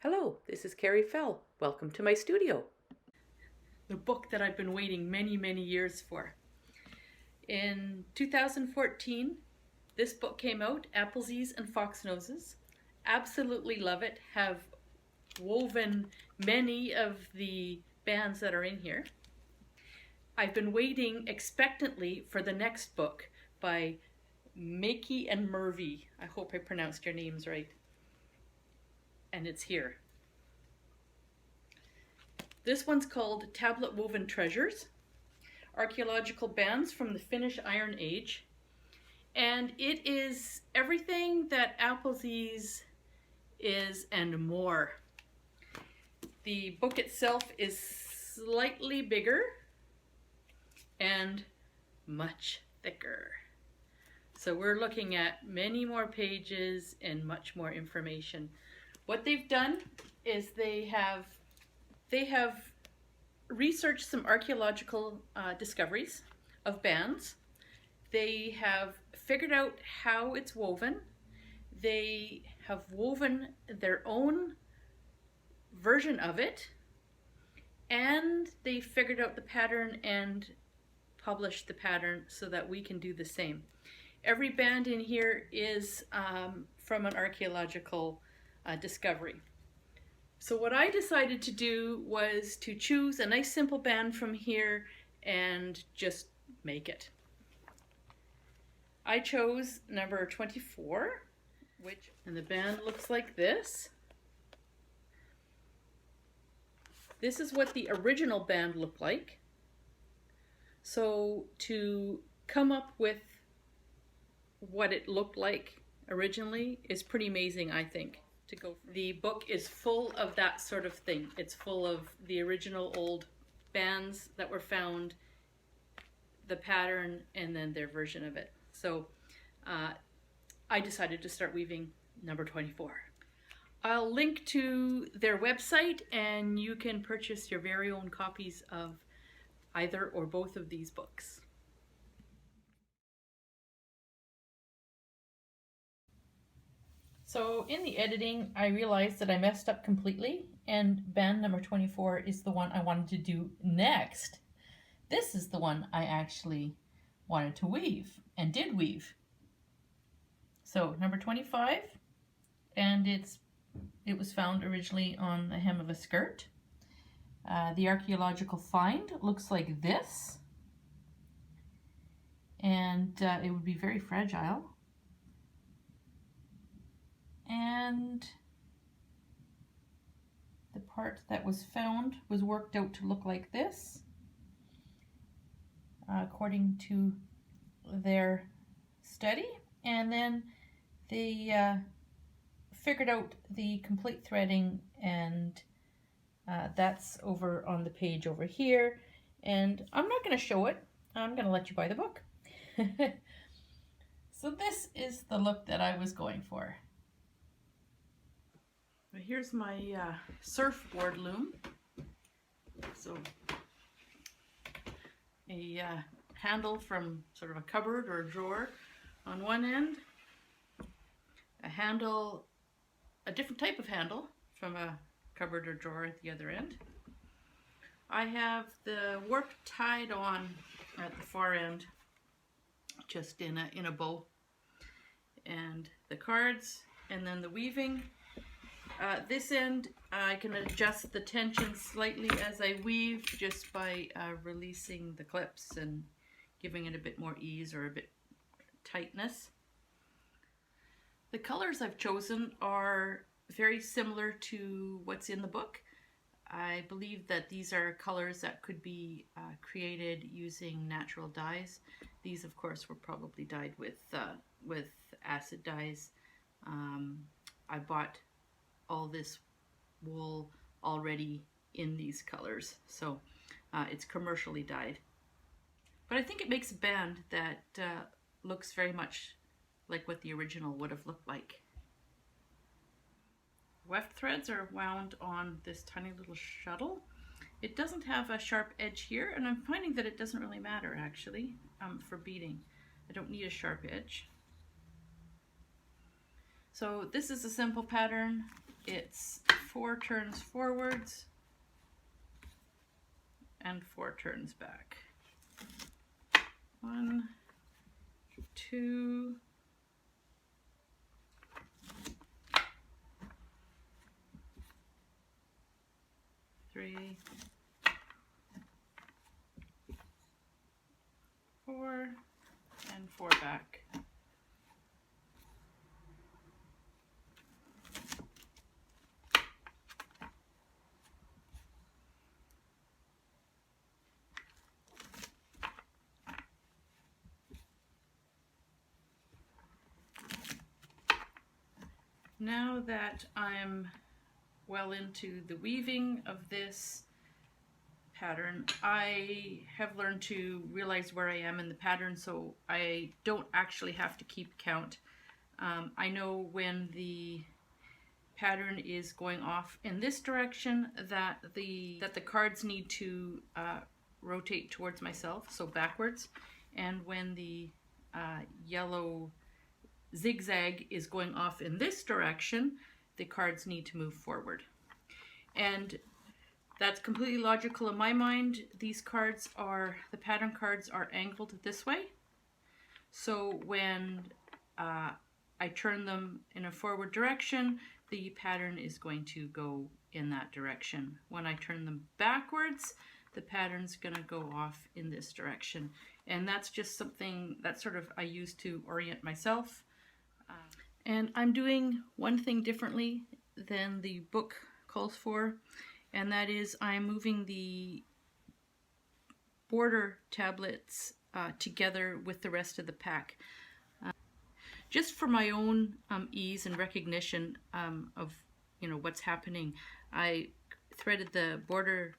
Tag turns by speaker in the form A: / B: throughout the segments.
A: Hello, this is Carrie Fell. Welcome to my studio.
B: The book that I've been waiting many years for. In 2014, this book came out, Applesies and Foxnoses. Absolutely love it. Have woven many of the bands that are in here. I've been waiting expectantly for the next book by Maikki and Mervi. I hope I pronounced your names right. And it's here. This one's called Tablet Woven Treasures, Archaeological Bands from the Finnish Iron Age. And it is everything that Applesies is and more. The book itself is slightly bigger and much thicker. So we're looking at many more pages and much more information. What they've done is they have researched some archaeological discoveries of bands. They have figured out how it's woven. They have woven their own version of it, and they figured out the pattern and published the pattern so that we can do the same. Every band in here is from an archaeological discovery. So what I decided to do was to choose a nice simple band from here and just make it. I chose number 24, and the band looks like this. This is what the original band looked like. So to come up with what it looked like originally is pretty amazing, I think. The book is full of that sort of thing. It's full of the original old bands that were found, the pattern, and then their version of it. So I decided to start weaving number 24. I'll link to their website and you can purchase your very own copies of either or both of these books. So in the editing, I realized that I messed up completely, and band number 24 is the one I wanted to do next. This is the one I actually wanted to weave, and did weave. So number 25, and it was found originally on the hem of a skirt. The archaeological find looks like this, and it would be very fragile. And the part that was found was worked out to look like this, according to their study. And then they figured out the complete threading, and that's over on the page over here. And I'm not going to show it. I'm going to let you buy the book. So this is the look that I was going for. Here's my surfboard loom. So a handle from sort of a cupboard or a drawer on one end, a different type of handle from a cupboard or drawer at the other end. I have the warp tied on at the far end, just in a bow, and the cards, and then the weaving. This end, I can adjust the tension slightly as I weave just by releasing the clips and giving it a bit more ease or a bit tightness. The colors I've chosen are very similar to what's in the book. I believe that these are colors that could be created using natural dyes. These, of course, were probably dyed with acid dyes. I bought all this wool already in these colors, so it's commercially dyed. But I think it makes a band that looks very much like what the original would have looked like. Weft threads are wound on this tiny little shuttle. It doesn't have a sharp edge here, and I'm finding that it doesn't really matter actually for beading. I don't need a sharp edge. So this is a simple pattern. It's 4 turns forwards and 4 turns back. 1, 2, 3, 4, and 4 back. Now that I'm well into the weaving of this pattern, I have learned to realize where I am in the pattern, so I don't actually have to keep count. I know when the pattern is going off in this direction that the cards need to rotate towards myself, so backwards, and when the yellow zigzag is going off in this direction, the cards need to move forward. And that's completely logical in my mind. These cards are, the pattern cards are angled this way. So when I turn them in a forward direction, the pattern is going to go in that direction. When I turn them backwards, the pattern's going to go off in this direction. And that's just something that sort of I use to orient myself. And I'm doing one thing differently than the book calls for, and that is I'm moving the border tablets together with the rest of the pack. Just for my own ease and recognition of what's happening, I threaded the border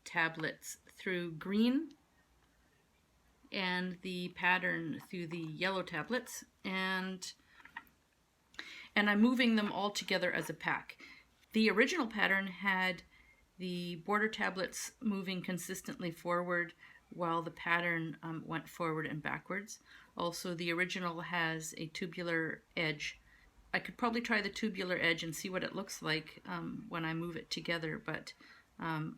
B: tablets through green and the pattern through the yellow tablets, and I'm moving them all together as a pack. The original pattern had the border tablets moving consistently forward while the pattern went forward and backwards. Also, the original has a tubular edge. I could probably try the tubular edge and see what it looks like when I move it together, but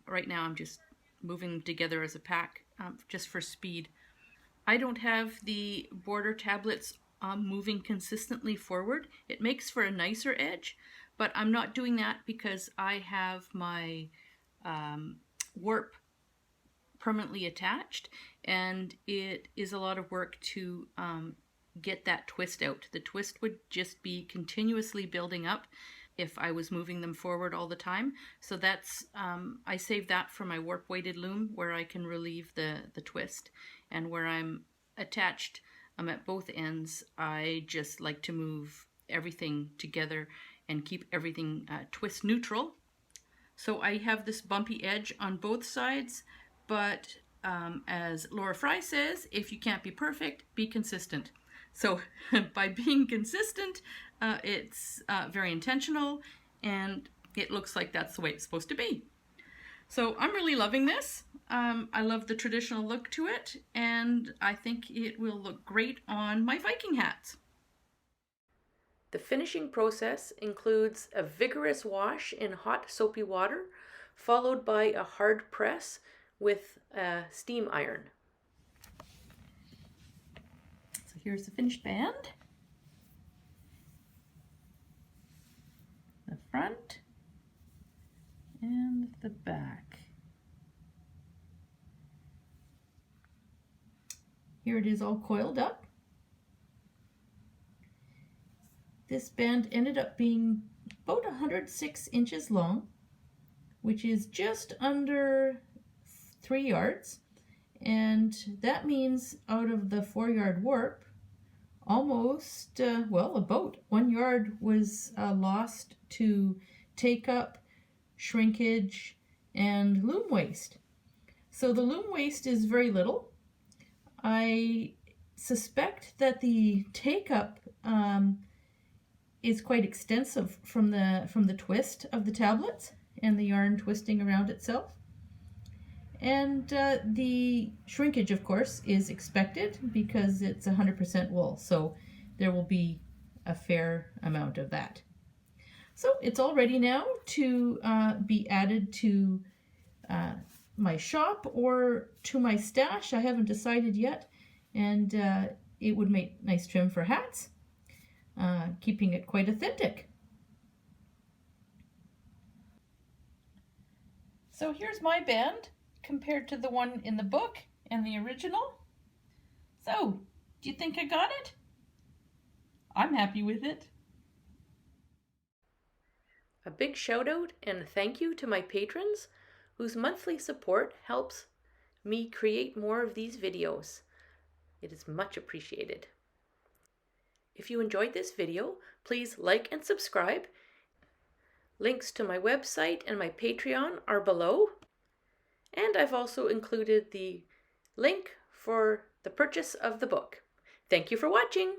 B: right now I'm just moving them together as a pack just for speed. I don't have the border tablets moving consistently forward. It makes for a nicer edge, but I'm not doing that because I have my warp permanently attached, and it is a lot of work to get that twist out. The twist would just be continuously building up if I was moving them forward all the time. So that's I save that for my warp weighted loom, where I can relieve the twist, and where I'm attached at both ends, I just like to move everything together and keep everything twist neutral. So I have this bumpy edge on both sides, but as Laura Fry says, if you can't be perfect, be consistent. So by being consistent, it's very intentional, and it looks like that's the way it's supposed to be. So I'm really loving this. I love the traditional look to it, and I think it will look great on my Viking hats.
A: The finishing process includes a vigorous wash in hot soapy water, followed by a hard press with a steam iron.
B: So here's the finished band. The front and the back. Here it is all coiled up. This band ended up being about 106 inches long, which is just under 3 yards, and that means out of the 4-yard warp, almost, about 1 yard was lost to take up, shrinkage, and loom waste. So the loom waste is very little. I suspect that the take-up is quite extensive from the twist of the tablets and the yarn twisting around itself. And the shrinkage, of course, is expected because it's 100% wool, so there will be a fair amount of that. So it's all ready now to be added to my shop or to my stash. I haven't decided yet, and it would make nice trim for hats, keeping it quite authentic. So here's my band compared to the one in the book and the original. So, do you think I got it? I'm happy with it.
A: A big shout out and thank you to my patrons whose monthly support helps me create more of these videos. It is much appreciated. If you enjoyed this video, please like and subscribe. Links to my website and my Patreon are below. And I've also included the link for the purchase of the book. Thank you for watching!